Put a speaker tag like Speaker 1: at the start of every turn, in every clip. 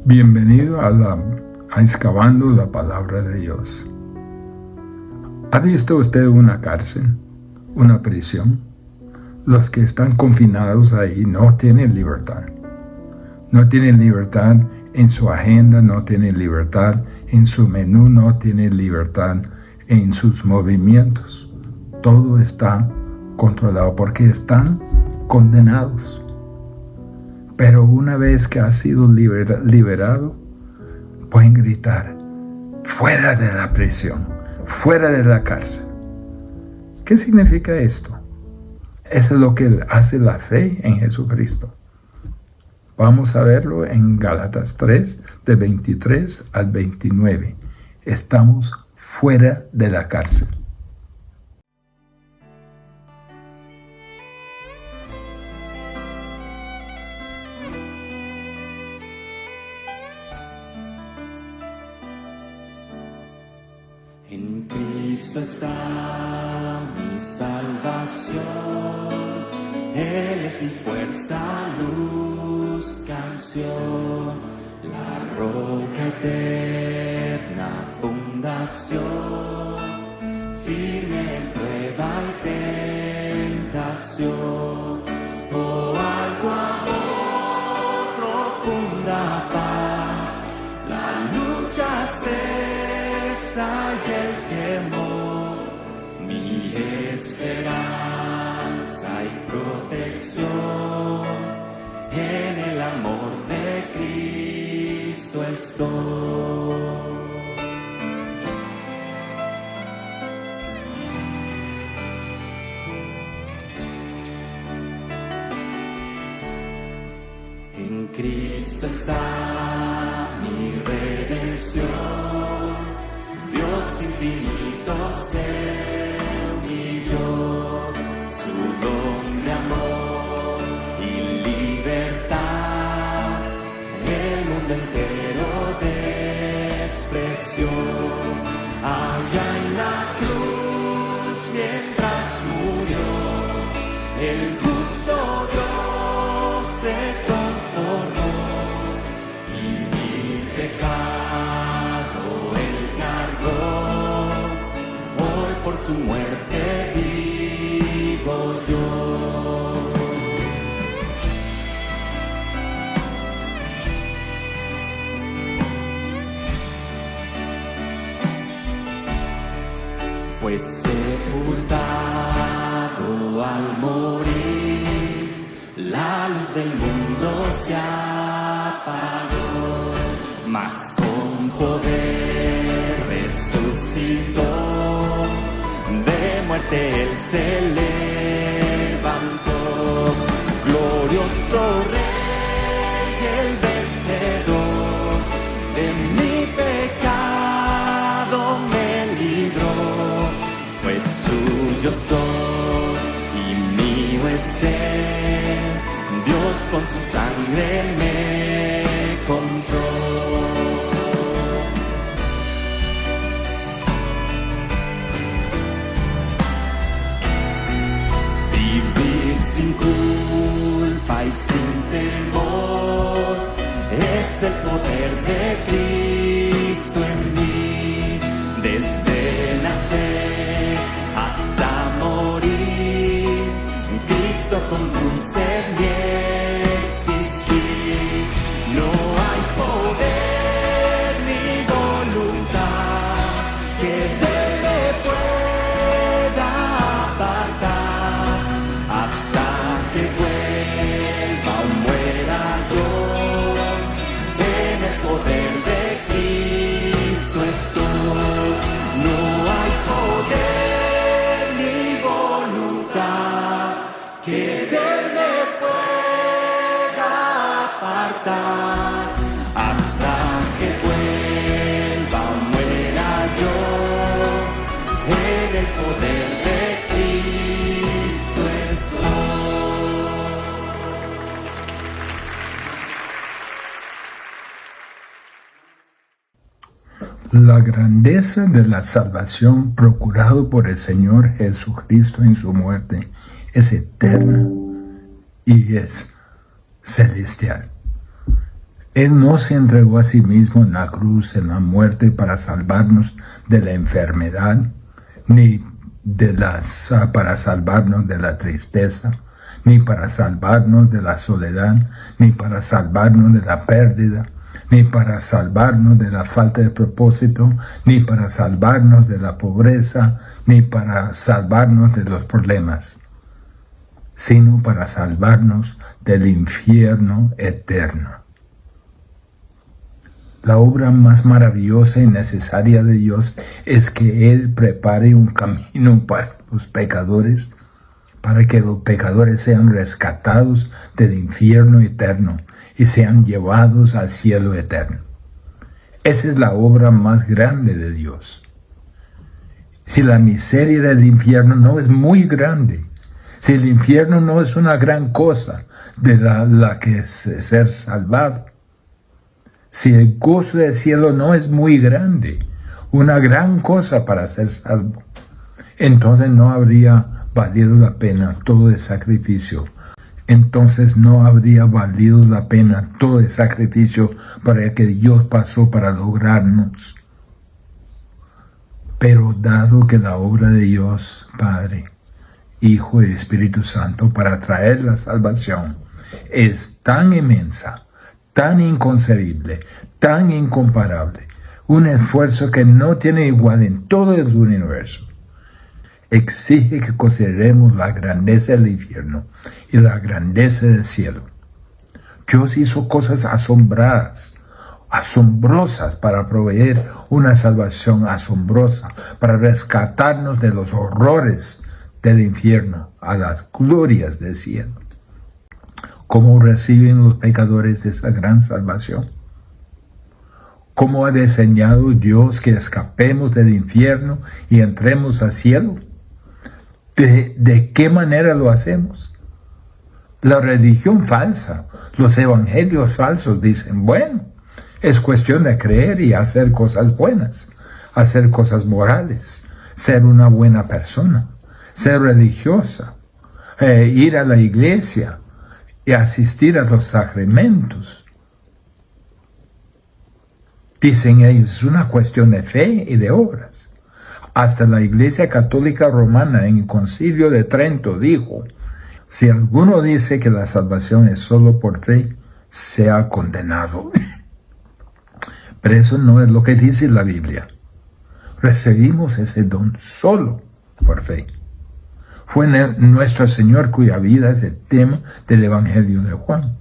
Speaker 1: Bienvenido a Excavando la Palabra de Dios. ¿Ha visto usted una cárcel, una prisión? Los que están confinados ahí no tienen libertad. No tienen libertad en su agenda, no tienen libertad en su menú, no tienen libertad en sus movimientos. Todo está controlado porque están condenados. Pero una vez que ha sido liberado, pueden gritar, fuera de la prisión, fuera de la cárcel. ¿Qué significa esto? Eso es lo que hace la fe en Jesucristo. Vamos a verlo en Gálatas 3, de 23 al 29. Estamos fuera de la cárcel.
Speaker 2: En Cristo está mi salvación, Él es mi fuerza, luz, canción, la roca eterna, fundación, firme en prueba y tentación, oh alto amor, profunda paz, la lucha cesa y el temor, mi esperanza y protección, en el amor de Cristo estoy. En Cristo está mi redención, Dios infinito se humilló, su don de amor y libertad, el mundo entero despreció. Allá en la cruz mientras murió, el justo Dios se conformó y mi pecado él cargó. Hoy por su muerte vivo yo. Fue sepultado al morir, la luz del mundo se apagó, mas con poder resucitó, de muerte él se levantó, glorioso Rey, el vencedor, de mi pecado me libró, pues suyo soy y mío es él, Dios con su sangre me compró. Vivir sin culpa y sin temor es el poder de Cristo en mí, desde nacer hasta morir, Cristo conduce mi existir. No hay poder ni voluntad que de él me pueda apartar, hasta que vuelva o muera yo, en el poder de Cristo estoy. No hay poder ni voluntad que de él me pueda apartar, hasta que vuelva o muera yo, en el poder de Cristo estoy.
Speaker 1: La grandeza de la salvación procurado por el Señor Jesucristo en su muerte es eterna y es celestial. Él no se entregó a sí mismo en la cruz, en la muerte, para salvarnos de la enfermedad, ni para salvarnos de la tristeza, ni para salvarnos de la soledad, ni para salvarnos de la pérdida, ni para salvarnos de la falta de propósito, ni para salvarnos de la pobreza, ni para salvarnos de los problemas, sino para salvarnos del infierno eterno. La obra más maravillosa y necesaria de Dios es que Él prepare un camino para los pecadores, para que los pecadores sean rescatados del infierno eterno y sean llevados al cielo eterno. Esa es la obra más grande de Dios. Si la miseria del infierno no es muy grande, si el infierno no es una gran cosa de la que es ser salvado, si el gozo del cielo no es muy grande, una gran cosa para ser salvo, entonces no habría valido la pena todo el sacrificio. Entonces no habría valido la pena todo el sacrificio para el que Dios pasó para lograrnos. Pero dado que la obra de Dios, Padre, Hijo y Espíritu Santo para traer la salvación es tan inmensa, tan inconcebible, tan incomparable, un esfuerzo que no tiene igual en todo el universo, exige que consideremos la grandeza del infierno y la grandeza del cielo. Dios hizo cosas asombrosas para proveer una salvación asombrosa, para rescatarnos de los horrores del infierno a las glorias del cielo. ¿Cómo reciben los pecadores esa gran salvación? ¿Cómo ha diseñado Dios que escapemos del infierno y entremos al cielo? ¿De qué manera lo hacemos? La religión falsa, los evangelios falsos dicen, bueno, es cuestión de creer y hacer cosas buenas, hacer cosas morales, ser una buena persona, ser religiosa, ir a la iglesia y asistir a los sacramentos. Dicen ellos, es una cuestión de fe y de obras. Hasta la Iglesia Católica Romana en el Concilio de Trento dijo, si alguno dice que la salvación es solo por fe, sea condenado. Pero eso no es lo que dice la Biblia. Recibimos ese don solo por fe. Fue nuestro Señor cuya vida es el tema del Evangelio de Juan.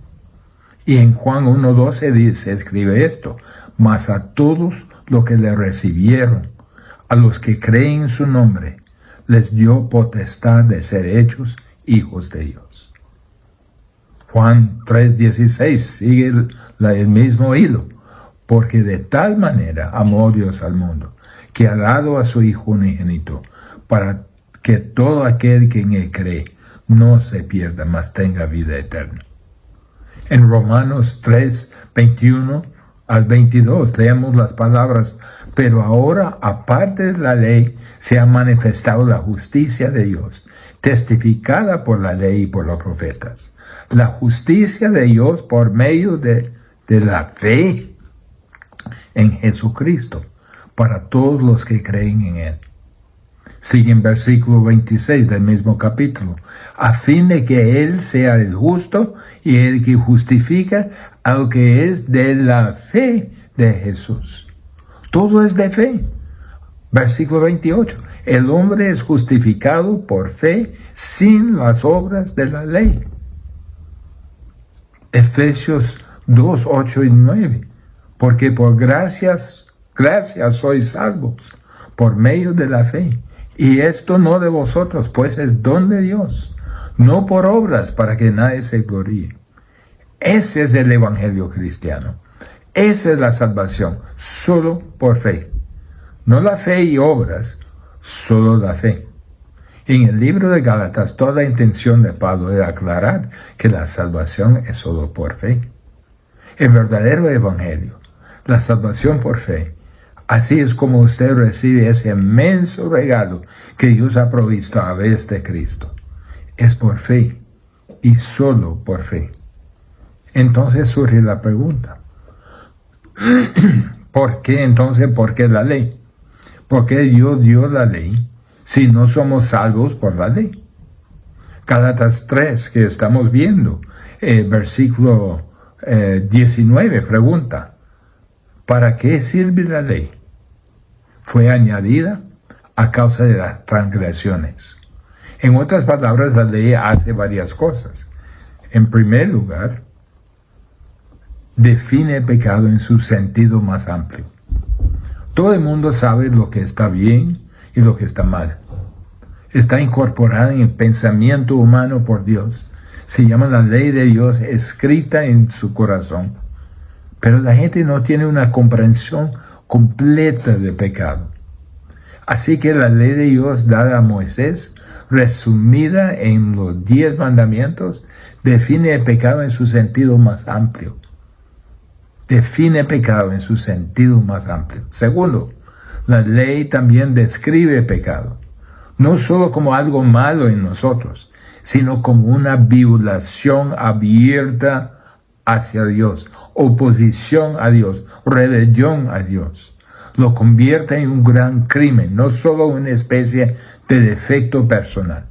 Speaker 1: Y en Juan 1:12 se escribe esto, mas a todos los que le recibieron, a los que creen en su nombre, les dio potestad de ser hechos hijos de Dios. Juan 3:16 sigue el mismo hilo, porque de tal manera amó Dios al mundo, que ha dado a su Hijo unigénito, para que todo aquel que en él cree no se pierda, mas tenga vida eterna. En Romanos 3:21 al 22 leemos las palabras, pero ahora, aparte de la ley, se ha manifestado la justicia de Dios, testificada por la ley y por los profetas. La justicia de Dios por medio de la fe en Jesucristo, para todos los que creen en Él. Sigue en versículo 26 del mismo capítulo, a fin de que Él sea el justo y el que justifica al que es de la fe de Jesús. Todo es de fe. Versículo 28, el hombre es justificado por fe sin las obras de la ley. Efesios 2, 8 y 9, porque por gracias sois salvos por medio de la fe. Y esto no de vosotros, pues es don de Dios, no por obras para que nadie se gloríe. Ese es el evangelio cristiano. Esa es la salvación, solo por fe. No la fe y obras, solo la fe. En el libro de Gálatas, toda la intención de Pablo es aclarar que la salvación es solo por fe. El verdadero evangelio, la salvación por fe. Así es como usted recibe ese inmenso regalo que Dios ha provisto a través de Cristo. Es por fe y solo por fe. Entonces surge la pregunta, ¿Por qué entonces? ¿Por qué la ley? ¿Por qué Dios dio la ley si no somos salvos por la ley? Gálatas 3, que estamos viendo, versículo 19, pregunta, ¿para qué sirve la ley? Fue añadida a causa de las transgresiones. En otras palabras, la ley hace varias cosas. En primer lugar, define el pecado en su sentido más amplio. Todo el mundo sabe lo que está bien y lo que está mal. Está incorporada en el pensamiento humano por Dios. Se llama la ley de Dios escrita en su corazón. Pero la gente no tiene una comprensión completa del pecado. Así que la ley de Dios dada a Moisés, resumida en los 10 mandamientos, define el pecado en su sentido más amplio. Define pecado en su sentido más amplio. Segundo, la ley también describe el pecado, no solo como algo malo en nosotros, sino como una violación abierta hacia Dios, oposición a Dios, rebelión a Dios. Lo convierte en un gran crimen, no solo una especie de defecto personal,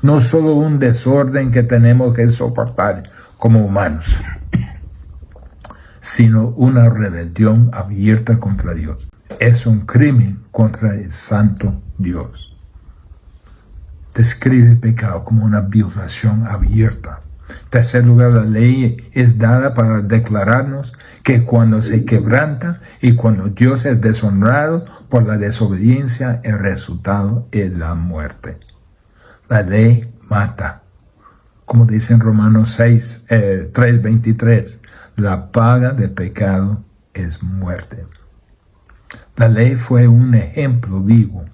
Speaker 1: no solo un desorden que tenemos que soportar como humanos, sino una rebelión abierta contra Dios. Es un crimen contra el santo Dios. Describe el pecado como una violación abierta. En tercer lugar, la ley es dada para declararnos que cuando se quebranta y cuando Dios es deshonrado por la desobediencia, el resultado es la muerte. La ley mata. Como dice en Romanos 3:23, la paga del pecado es muerte. La ley fue un ejemplo vivo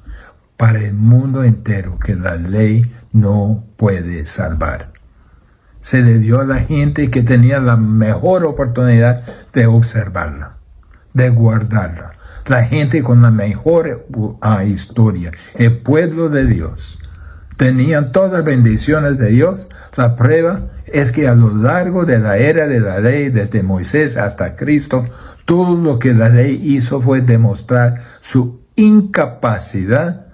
Speaker 1: para el mundo entero que la ley no puede salvar. Se le dio a la gente que tenía la mejor oportunidad de observarla, de guardarla. La gente con la mejor historia, el pueblo de Dios. Tenían todas las bendiciones de Dios. La prueba es que a lo largo de la era de la ley, desde Moisés hasta Cristo, todo lo que la ley hizo fue demostrar su incapacidad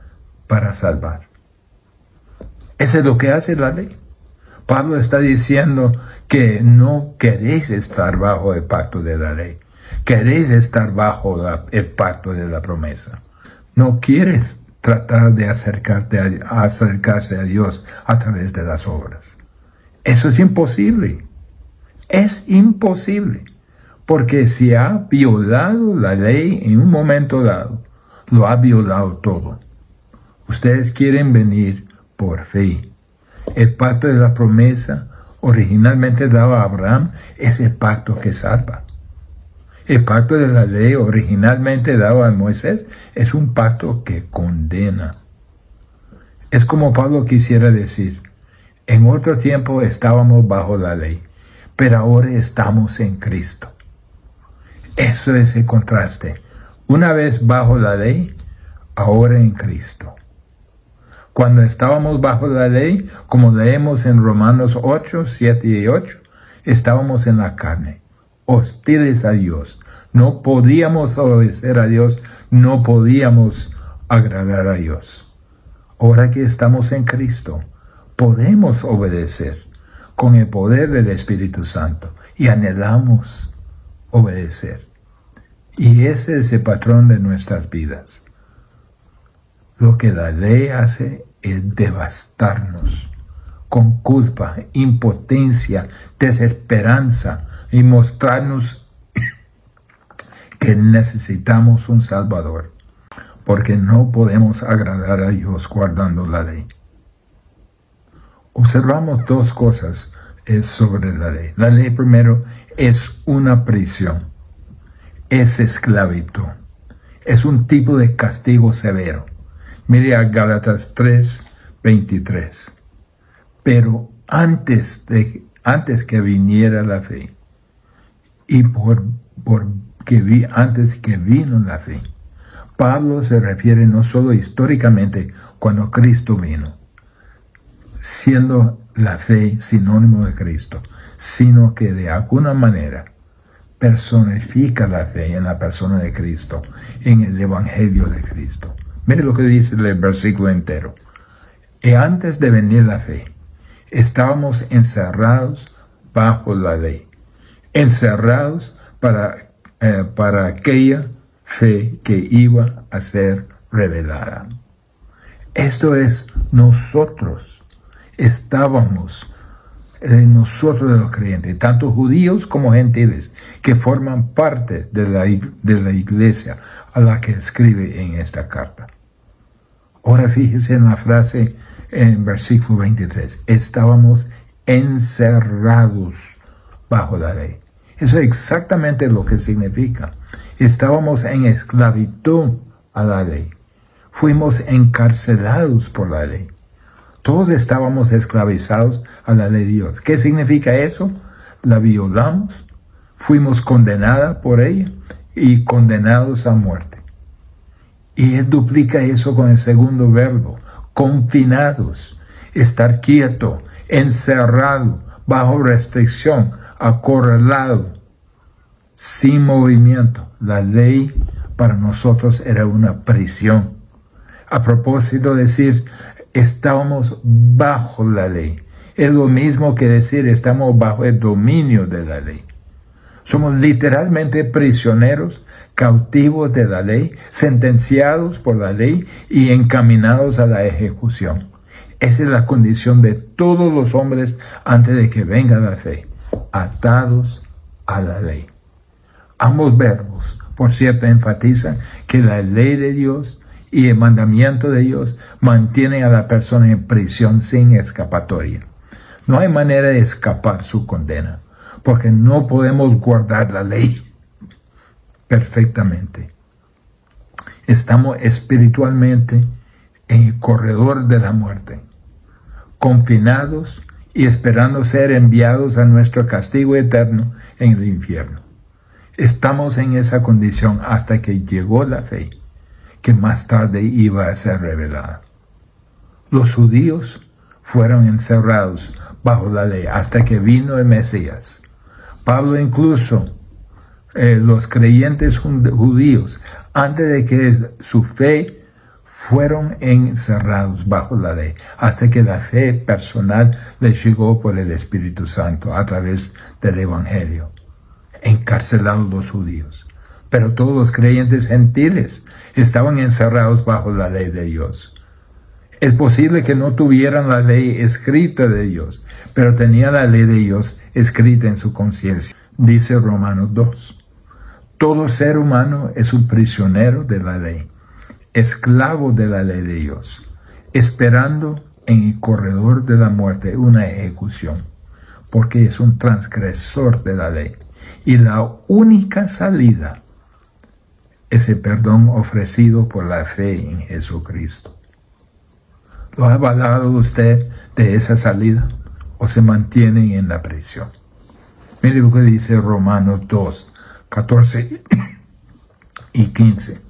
Speaker 1: para salvar. Eso es lo que hace la ley. Pablo está diciendo que no queréis estar bajo el pacto de la ley. Queréis estar bajo el pacto de la promesa. No quieres tratar de acercarse a Dios a través de las obras. Eso es imposible. Es imposible. Porque si ha violado la ley en un momento dado, lo ha violado todo. Ustedes quieren venir por fe. El pacto de la promesa originalmente dado a Abraham es el pacto que salva. El pacto de la ley originalmente dado a Moisés es un pacto que condena. Es como Pablo quisiera decir, en otro tiempo estábamos bajo la ley, pero ahora estamos en Cristo. Eso es el contraste. Una vez bajo la ley, ahora en Cristo. Cuando estábamos bajo la ley, como leemos en Romanos 8, 7 y 8, estábamos en la carne, hostiles a Dios. No podíamos obedecer a Dios, no podíamos agradar a Dios. Ahora que estamos en Cristo, podemos obedecer con el poder del Espíritu Santo y anhelamos obedecer. Y ese es el patrón de nuestras vidas. Lo que la ley hace es devastarnos con culpa, impotencia, desesperanza y mostrarnos que necesitamos un Salvador, porque no podemos agradar a Dios guardando la ley. Observamos dos cosas sobre la ley. La ley primero es una prisión, es esclavitud, es un tipo de castigo severo. Mire a Gálatas 3:23. Pero antes que viniera la fe, y antes que vino la fe, Pablo se refiere no solo históricamente cuando Cristo vino, siendo la fe sinónimo de Cristo, sino que de alguna manera personifica la fe en la persona de Cristo, en el Evangelio de Cristo. Mire lo que dice el versículo entero. Y antes de venir la fe, estábamos encerrados bajo la ley, encerrados para aquella fe que iba a ser revelada. Esto es, nosotros estábamos, nosotros los creyentes, tanto judíos como gentiles, que forman parte de la iglesia a la que escribe en esta carta. Ahora fíjese en la frase en versículo 23, estábamos encerrados bajo la ley. Eso es exactamente lo que significa. Estábamos en esclavitud a la ley. Fuimos encarcelados por la ley. Todos estábamos esclavizados a la ley de Dios. ¿Qué significa eso? La violamos, fuimos condenados por ella y condenados a muerte. Y él duplica eso con el segundo verbo, confinados, estar quieto, encerrado, bajo restricción, acorralado, sin movimiento. La ley para nosotros era una prisión. A propósito de decir, estábamos bajo la ley. Es lo mismo que decir, estamos bajo el dominio de la ley. Somos literalmente prisioneros, cautivos de la ley, sentenciados por la ley y encaminados a la ejecución. Esa es la condición de todos los hombres antes de que venga la fe, atados a la ley. Ambos verbos, por cierto, enfatizan que la ley de Dios y el mandamiento de Dios mantienen a la persona en prisión sin escapatoria. No hay manera de escapar su condena, porque no podemos guardar la ley perfectamente. Estamos espiritualmente en el corredor de la muerte, confinados y esperando ser enviados a nuestro castigo eterno en el infierno. Estamos en esa condición hasta que llegó la fe, que más tarde iba a ser revelada. Los judíos fueron encerrados bajo la ley hasta que vino el Mesías. Pablo incluso, los creyentes judíos, antes de que su fe, fueron encerrados bajo la ley, hasta que la fe personal les llegó por el Espíritu Santo a través del Evangelio. Encarcelados los judíos. Pero todos los creyentes gentiles estaban encerrados bajo la ley de Dios. Es posible que no tuvieran la ley escrita de Dios, pero tenían la ley de Dios escrita en su conciencia. Dice Romanos 2. Todo ser humano es un prisionero de la ley, esclavo de la ley de Dios, esperando en el corredor de la muerte una ejecución, porque es un transgresor de la ley. Y la única salida es el perdón ofrecido por la fe en Jesucristo. ¿Lo ha avalado usted de esa salida o se mantiene en la prisión? Mire lo que dice Romanos 2, 14 y 15.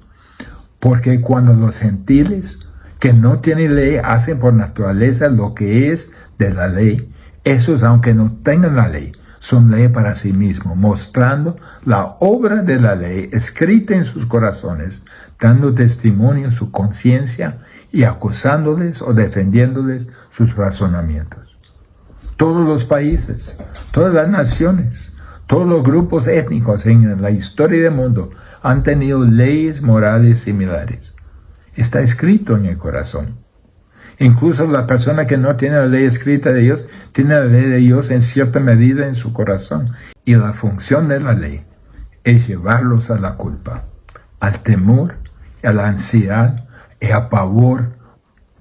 Speaker 1: Porque cuando los gentiles que no tienen ley hacen por naturaleza lo que es de la ley, esos, aunque no tengan la ley, son ley para sí mismos, mostrando la obra de la ley escrita en sus corazones, dando testimonio su conciencia y acusándoles o defendiéndoles sus razonamientos. Todos los países, todas las naciones, todos los grupos étnicos en la historia del mundo han tenido leyes morales similares. Está escrito en el corazón. Incluso la persona que no tiene la ley escrita de Dios, tiene la ley de Dios en cierta medida en su corazón. Y la función de la ley es llevarlos a la culpa, al temor, a la ansiedad y a pavor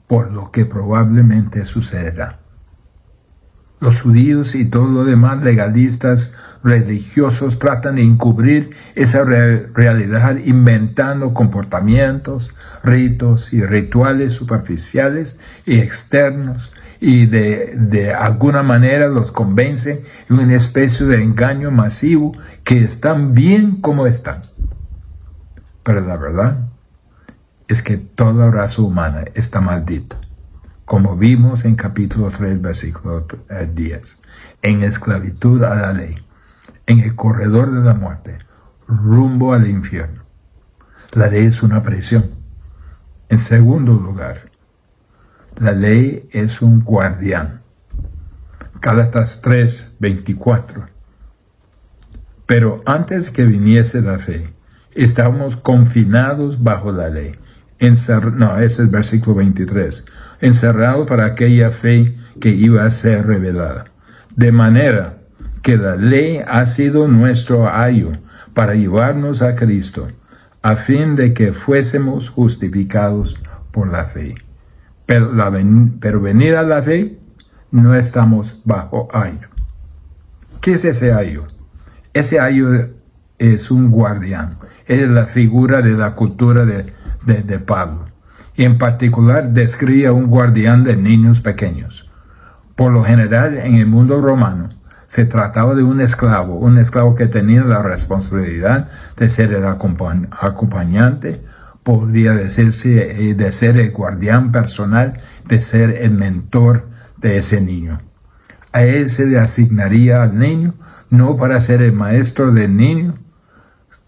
Speaker 1: por lo que probablemente sucederá. Los judíos y todos los demás legalistas religiosos tratan de encubrir esa realidad inventando comportamientos, ritos y rituales superficiales y externos, y de alguna manera los convencen en una especie de engaño masivo que están bien como están. Pero la verdad es que toda raza humana está maldita, como vimos en capítulo 3, versículo 10, en esclavitud a la ley, en el corredor de la muerte, rumbo al infierno. La ley es una prisión. En segundo lugar, la ley es un guardián. Gálatas 3:24. Pero antes que viniese la fe, estábamos confinados bajo la ley. Ese es versículo 23. Encerrados para aquella fe que iba a ser revelada. De manera que la ley ha sido nuestro ayo para llevarnos a Cristo, a fin de que fuésemos justificados por la fe. Pero venir a la fe, no estamos bajo ayo. ¿Qué es ese ayo? Ese ayo es un guardián. Es la figura de la cultura de Pablo. Y en particular describe a un guardián de niños pequeños. Por lo general, en el mundo romano, se trataba de un esclavo que tenía la responsabilidad de ser el acompañante, podría decirse, de ser el guardián personal, de ser el mentor de ese niño. A él se le asignaría al niño, no para ser el maestro del niño.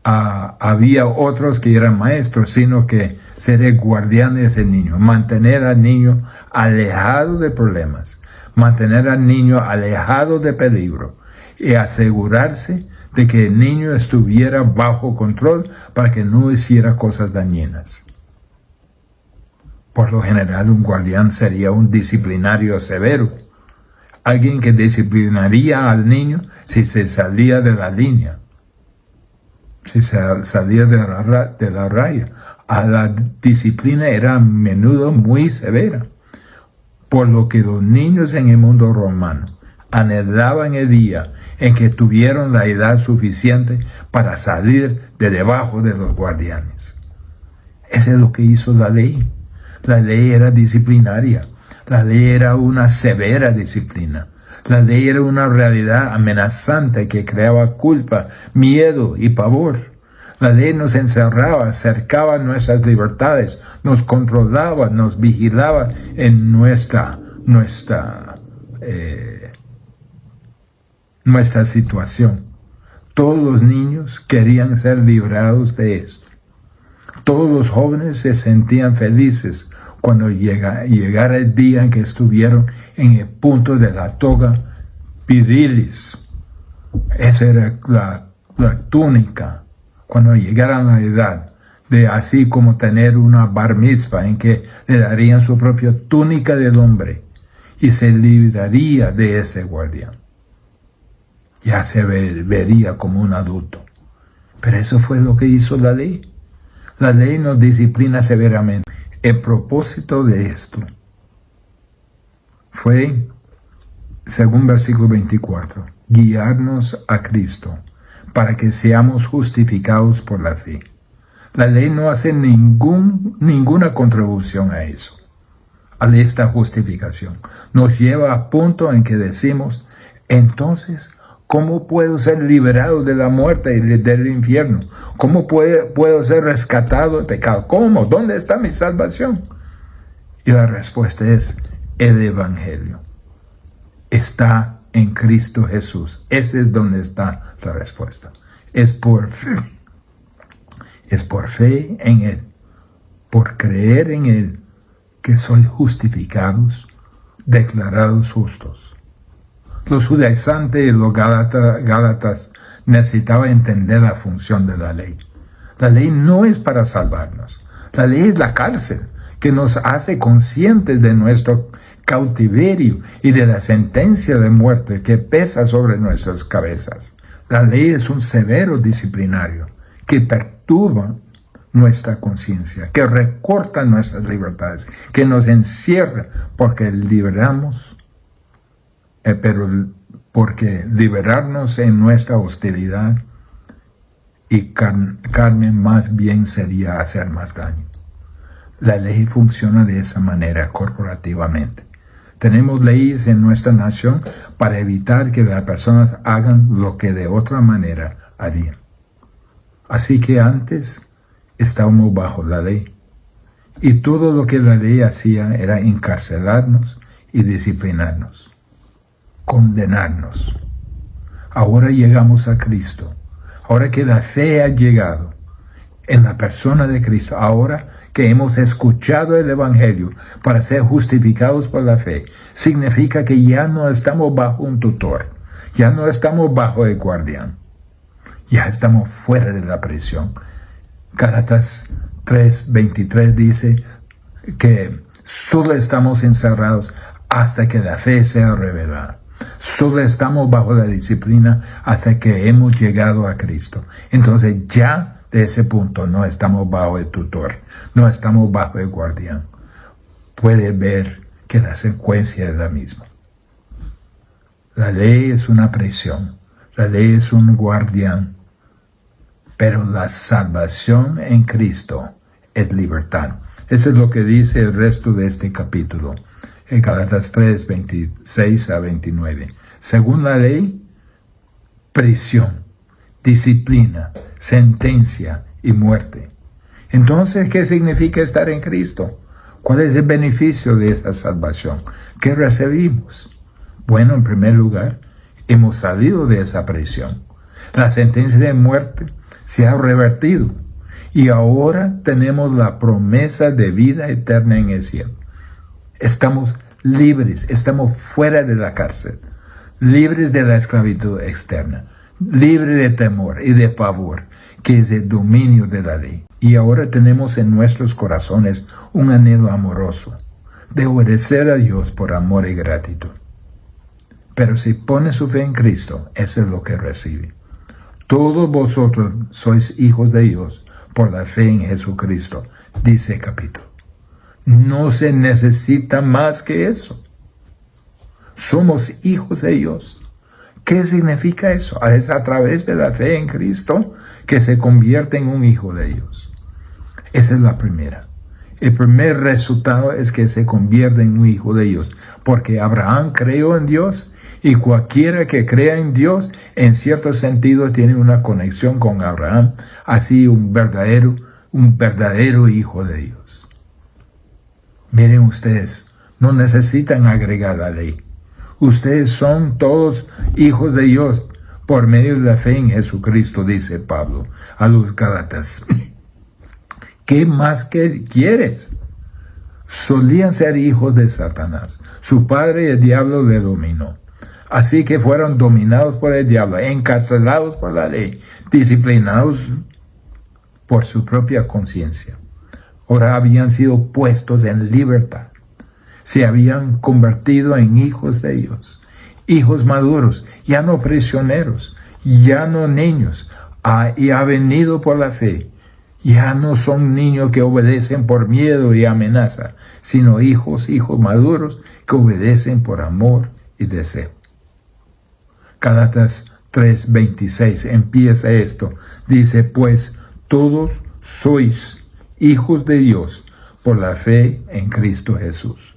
Speaker 1: Había otros que eran maestros, sino que ser el guardián de ese niño, mantener al niño alejado de problemas, mantener al niño alejado de peligro y asegurarse de que el niño estuviera bajo control para que no hiciera cosas dañinas. Por lo general, un guardián sería un disciplinario severo, alguien que disciplinaría al niño si se salía de la línea, si se salía de la raya. La disciplina era a menudo muy severa, por lo que los niños en el mundo romano anhelaban el día en que tuvieron la edad suficiente para salir de debajo de los guardianes. Eso es lo que hizo la ley. La ley era disciplinaria. La ley era una severa disciplina. La ley era una realidad amenazante que creaba culpa, miedo y pavor. La ley nos encerraba, cercaba nuestras libertades, nos controlaba, nos vigilaba en nuestra situación. Todos los niños querían ser librados de esto. Todos los jóvenes se sentían felices cuando llegara el día en que estuvieron en el punto de la toga virilis. Esa era la túnica. Cuando llegaran a la edad de así como tener una bar mitzvah en que le darían su propia túnica del hombre y se libraría de ese guardián. Ya se vería como un adulto. Pero eso fue lo que hizo la ley. La ley nos disciplina severamente. El propósito de esto fue, según versículo 24, guiarnos a Cristo para que seamos justificados por la fe. La ley no hace ninguna contribución a eso, a esta justificación. Nos lleva a punto en que decimos, entonces, ¿cómo puedo ser liberado de la muerte y del infierno? ¿Cómo puedo ser rescatado del pecado? ¿Cómo? ¿Dónde está mi salvación? Y la respuesta es el Evangelio. Está en Cristo Jesús. Ese es donde está la respuesta. Es por fe. Es por fe en Él, por creer en Él, que sois justificados, declarados justos. Los judaizantes y los gálatas necesitaban entender la función de la ley. La ley no es para salvarnos. La ley es la cárcel que nos hace conscientes de nuestro cautiverio y de la sentencia de muerte que pesa sobre nuestras cabezas. La ley es un severo disciplinario que perturba nuestra conciencia, que recorta nuestras libertades, que nos encierra porque liberarnos en nuestra hostilidad y carne más bien sería hacer más daño. La ley funciona de esa manera corporativamente. Tenemos leyes en nuestra nación para evitar que las personas hagan lo que de otra manera harían. Así que antes estábamos bajo la ley. Y todo lo que la ley hacía era encarcelarnos y disciplinarnos, condenarnos. Ahora llegamos a Cristo. Ahora que la fe ha llegado en la persona de Cristo, ahora que hemos escuchado el Evangelio para ser justificados por la fe, significa que ya no estamos bajo un tutor, ya no estamos bajo el guardián, ya estamos fuera de la prisión. Gálatas 3:23 dice que solo estamos encerrados hasta que la fe sea revelada. Solo estamos bajo la disciplina hasta que hemos llegado a Cristo. Entonces ya de ese punto no estamos bajo el tutor, no estamos bajo el guardián. Puede ver que la secuencia es la misma. La ley es una prisión, la ley es un guardián, pero la salvación en Cristo es libertad. Eso es lo que dice el resto de este capítulo, en Gálatas 3:26-29. Según la ley, prisión, disciplina, sentencia y muerte. Entonces, ¿qué significa estar en Cristo? ¿Cuál es el beneficio de esa salvación? ¿Qué recibimos? Bueno, en primer lugar, hemos salido de esa prisión. La sentencia de muerte se ha revertido y ahora tenemos la promesa de vida eterna en el cielo. Estamos libres, estamos fuera de la cárcel, libres de la esclavitud externa, libres de temor y de pavor, que es el dominio de la ley. Y ahora tenemos en nuestros corazones un anhelo amoroso de obedecer a Dios por amor y gratitud. Pero si pone su fe en Cristo, eso es lo que recibe. Todos vosotros sois hijos de Dios por la fe en Jesucristo, dice el capítulo. No se necesita más que eso. Somos hijos de Dios. ¿Qué significa eso? Es a través de la fe en Cristo que se convierte en un hijo de Dios. Esa es la primera. El primer resultado es que se convierte en un hijo de Dios, porque Abraham creyó en Dios y cualquiera que crea en Dios, en cierto sentido, tiene una conexión con Abraham, así un verdadero hijo de Dios. Miren ustedes, no necesitan agregar la ley. Ustedes son todos hijos de Dios por medio de la fe en Jesucristo, dice Pablo a los Gálatas. ¿Qué más quieres? Solían ser hijos de Satanás. Su padre, el diablo, le dominó. Así que fueron dominados por el diablo, encarcelados por la ley, disciplinados por su propia conciencia. Ahora habían sido puestos en libertad. Se habían convertido en hijos de Dios, hijos maduros, ya no prisioneros, ya no niños, y ha venido por la fe. Ya no son niños que obedecen por miedo y amenaza, sino hijos maduros que obedecen por amor y deseo. Gálatas 3:26 empieza esto. Dice, pues todos sois hijos de Dios por la fe en Cristo Jesús.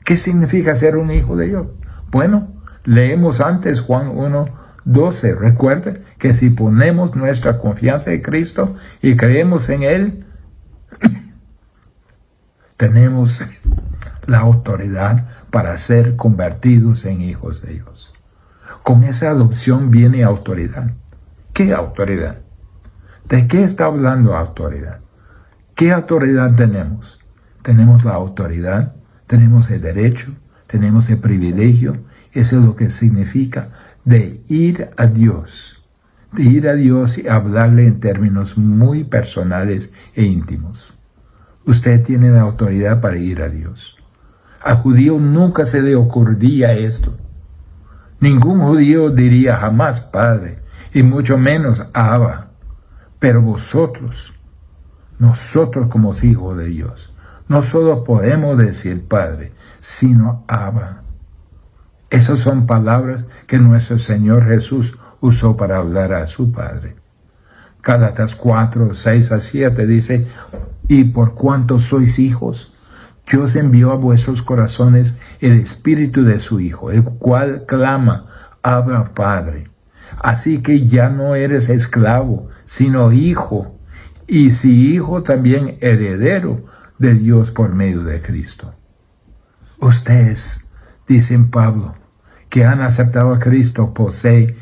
Speaker 1: ¿Qué significa ser un hijo de Dios? Bueno, leemos antes Juan 1:12. Recuerde que si ponemos nuestra confianza en Cristo y creemos en Él, tenemos la autoridad para ser convertidos en hijos de Dios. Con esa adopción viene autoridad. ¿Qué autoridad? ¿De qué está hablando autoridad? ¿Qué autoridad tenemos? Tenemos la autoridad, tenemos el derecho, tenemos el privilegio. Eso es lo que significa de ir a Dios y hablarle en términos muy personales e íntimos. Usted tiene la autoridad para ir a Dios. Al judío nunca se le ocurría esto. Ningún judío diría jamás Padre, y mucho menos Abba. Pero nosotros como hijos de Dios, no solo podemos decir Padre, sino Abba. Esas son palabras que nuestro Señor Jesús usó para hablar a su Padre. Gálatas 4:6-7 dice, y por cuanto sois hijos, Dios envió a vuestros corazones el Espíritu de su Hijo, el cual clama, Abba Padre. Así que ya no eres esclavo, sino hijo, y si hijo también heredero de Dios por medio de Cristo. Ustedes, dicen Pablo, que han aceptado a Cristo, poseen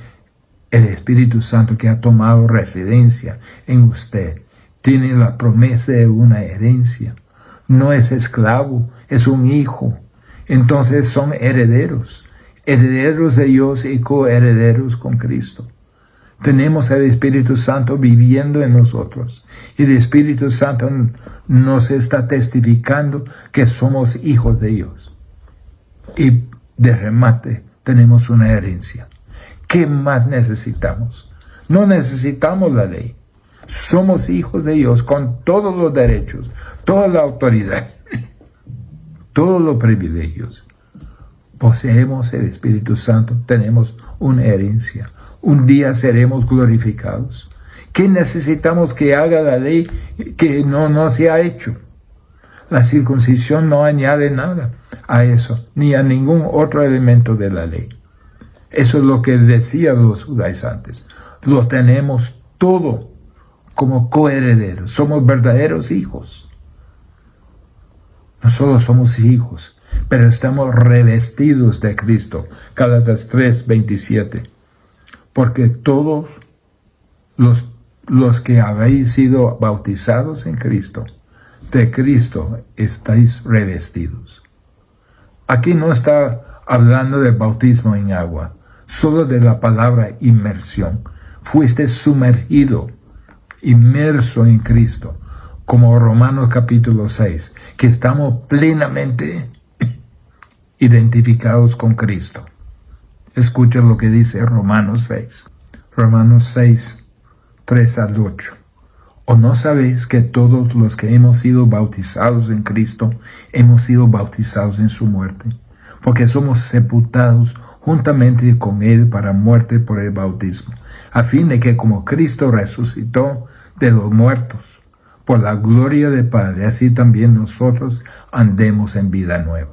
Speaker 1: El Espíritu Santo que ha tomado residencia en usted tiene la promesa de una herencia. No es esclavo, es un hijo. Entonces son herederos, herederos de Dios y coherederos con Cristo. Tenemos el Espíritu Santo viviendo en nosotros. Y el Espíritu Santo nos está testificando que somos hijos de Dios. Y de remate tenemos una herencia. ¿Qué más necesitamos? No necesitamos la ley. Somos hijos de Dios con todos los derechos, toda la autoridad, todos los privilegios. Poseemos el Espíritu Santo, tenemos una herencia. Un día seremos glorificados. ¿Qué necesitamos que haga la ley que no se ha hecho? La circuncisión no añade nada a eso, ni a ningún otro elemento de la ley. Eso es lo que decían los judaizantes. Lo tenemos todo como coherederos. Somos verdaderos hijos. Nosotros somos hijos, pero estamos revestidos de Cristo. Gálatas 3:27. Porque todos los que habéis sido bautizados en Cristo, de Cristo estáis revestidos. Aquí no está hablando del bautismo en agua, solo de la palabra inmersión. Fuiste sumergido, inmerso en Cristo, como Romanos capítulo 6, que estamos plenamente identificados con Cristo. Escucha lo que dice Romanos 6. Romanos 6, 3 al 8. ¿O no sabéis que todos los que hemos sido bautizados en Cristo, hemos sido bautizados en su muerte? Porque somos sepultados juntamente con Él para muerte por el bautismo, a fin de que como Cristo resucitó de los muertos, por la gloria del Padre, así también nosotros andemos en vida nueva.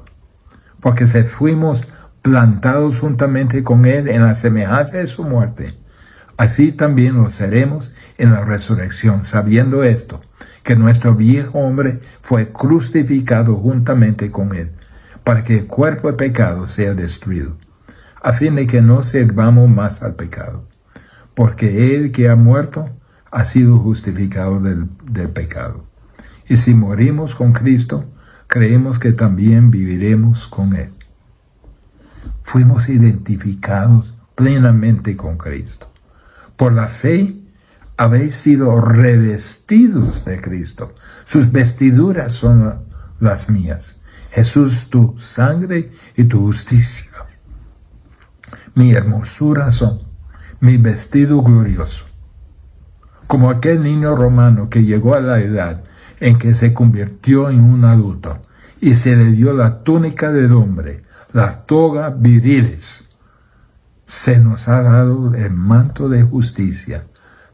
Speaker 1: Porque si fuimos plantados juntamente con Él en la semejanza de su muerte, así también lo seremos en la resurrección, sabiendo esto, que nuestro viejo hombre fue crucificado juntamente con Él, para que el cuerpo de pecado sea destruido, a fin de que no sirvamos más al pecado, porque Él que ha muerto ha sido justificado del pecado. Y si morimos con Cristo, creemos que también viviremos con Él. Fuimos identificados plenamente con Cristo. Por la fe habéis sido revestidos de Cristo. Sus vestiduras son las mías. Jesús, tu sangre y tu justicia. Mi hermosura son mi vestido glorioso. Como aquel niño romano que llegó a la edad en que se convirtió en un adulto y se le dio la túnica del hombre, la toga viriles. Se nos ha dado el manto de justicia,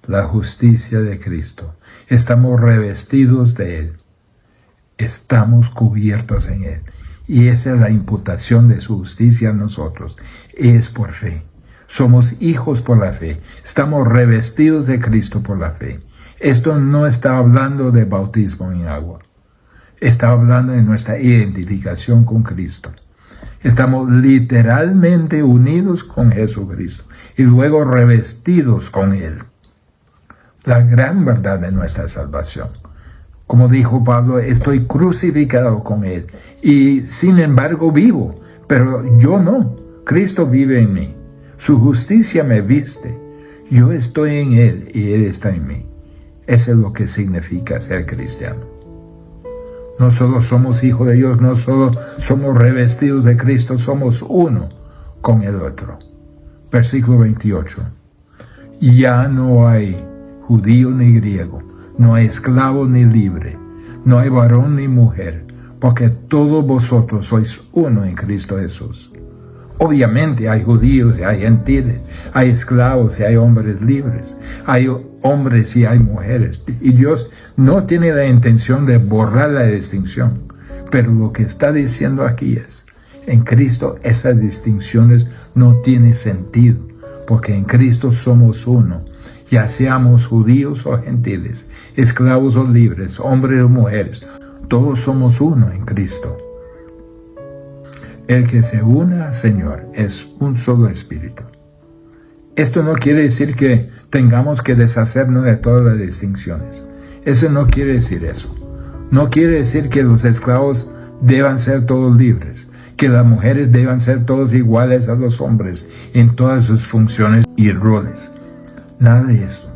Speaker 1: la justicia de Cristo. Estamos revestidos de Él. Estamos cubiertos en Él. Y esa es la imputación de su justicia a nosotros. Es por fe. Somos hijos por la fe. Estamos revestidos de Cristo por la fe. Esto no está hablando de bautismo en agua. Está hablando de nuestra identificación con Cristo. Estamos literalmente unidos con Jesucristo y luego revestidos con Él. La gran verdad de nuestra salvación. Como dijo Pablo, estoy crucificado con Él y sin embargo vivo, pero yo no. Cristo vive en mí. Su justicia me viste. Yo estoy en Él y Él está en mí. Eso es lo que significa ser cristiano. No solo somos hijos de Dios, no solo somos revestidos de Cristo, somos uno con el otro. Versículo 28. Ya no hay judío ni griego, no hay esclavo ni libre, no hay varón ni mujer, porque todos vosotros sois uno en Cristo Jesús. Obviamente hay judíos y hay gentiles, hay esclavos y hay hombres libres, hay hombres y hay mujeres. Y Dios no tiene la intención de borrar la distinción, pero lo que está diciendo aquí es, en Cristo esas distinciones no tienen sentido, porque en Cristo somos uno, ya seamos judíos o gentiles, esclavos o libres, hombres o mujeres, todos somos uno en Cristo. El que se une al Señor es un solo espíritu. Esto no quiere decir que tengamos que deshacernos de todas las distinciones. Eso no quiere decir eso. No quiere decir que los esclavos deban ser todos libres, que las mujeres deban ser todos iguales a los hombres en todas sus funciones y roles. Nada de eso.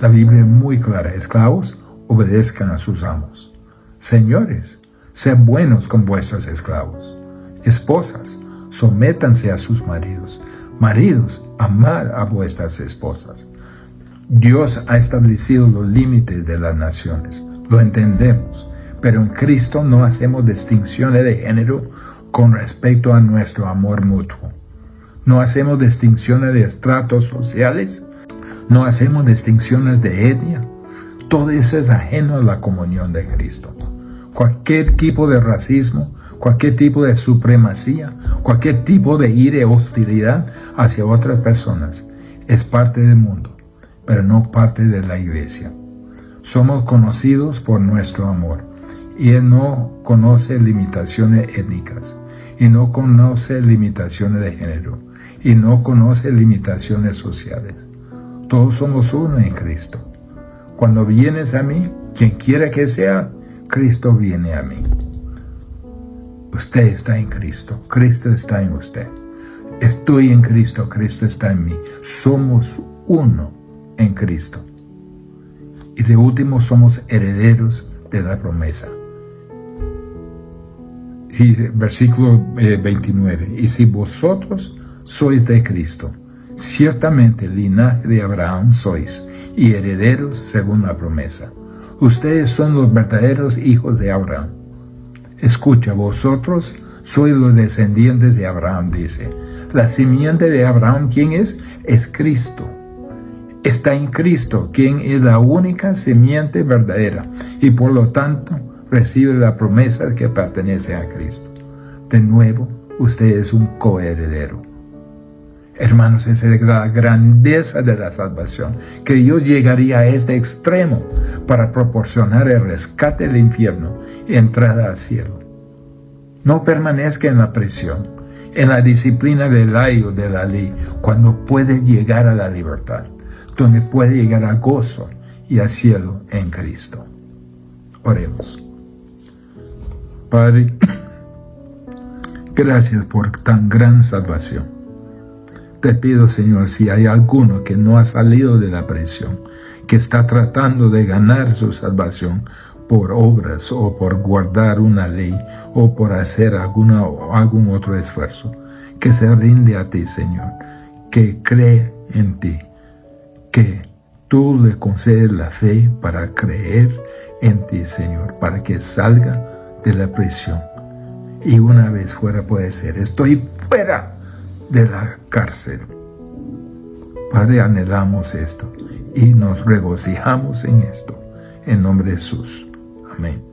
Speaker 1: La Biblia es muy clara. Esclavos, obedezcan a sus amos. Señores, sed buenos con vuestros esclavos. Esposas, sométanse a sus maridos. Maridos, amad a vuestras esposas. Dios ha establecido los límites de las naciones. Lo entendemos. Pero en Cristo no hacemos distinciones de género con respecto a nuestro amor mutuo. No hacemos distinciones de estratos sociales. No hacemos distinciones de etnia. Todo eso es ajeno a la comunión de Cristo. Cualquier tipo de racismo, cualquier tipo de supremacía, cualquier tipo de ira y hostilidad hacia otras personas es parte del mundo, pero no parte de la iglesia. Somos conocidos por nuestro amor, y Él no conoce limitaciones étnicas, y no conoce limitaciones de género, y no conoce limitaciones sociales. Todos somos uno en Cristo. Cuando vienes a mí, quien quiera que sea, Cristo viene a mí. Usted está en Cristo, Cristo está en usted. Estoy en Cristo, Cristo está en mí. Somos uno en Cristo. Y de último, somos herederos de la promesa. Sí, versículo 29. Y si vosotros sois de Cristo, ciertamente linaje de Abraham sois, y herederos según la promesa. Ustedes son los verdaderos hijos de Abraham. Escucha, vosotros sois los descendientes de Abraham, dice. La simiente de Abraham, ¿quién es? Es Cristo. Está en Cristo, quien es la única simiente verdadera, y por lo tanto recibe la promesa que pertenece a Cristo. De nuevo, usted es un coheredero. Hermanos, esa es la grandeza de la salvación, que Dios llegaría a este extremo para proporcionar el rescate del infierno y entrada al cielo. No permanezca en la prisión, en la disciplina del layo de la ley, cuando puede llegar a la libertad, donde puede llegar al gozo y al cielo en Cristo. Oremos. Padre, gracias por tan gran salvación. Te pido, Señor, si hay alguno que no ha salido de la prisión, que está tratando de ganar su salvación por obras o por guardar una ley o por hacer algún otro esfuerzo, que se rinde a ti, Señor, que cree en ti, que tú le concedes la fe para creer en ti, Señor, para que salga de la prisión. Y una vez fuera puede ser, estoy fuera de la cárcel. Padre, anhelamos esto y nos regocijamos en esto. En nombre de Jesús. Amén.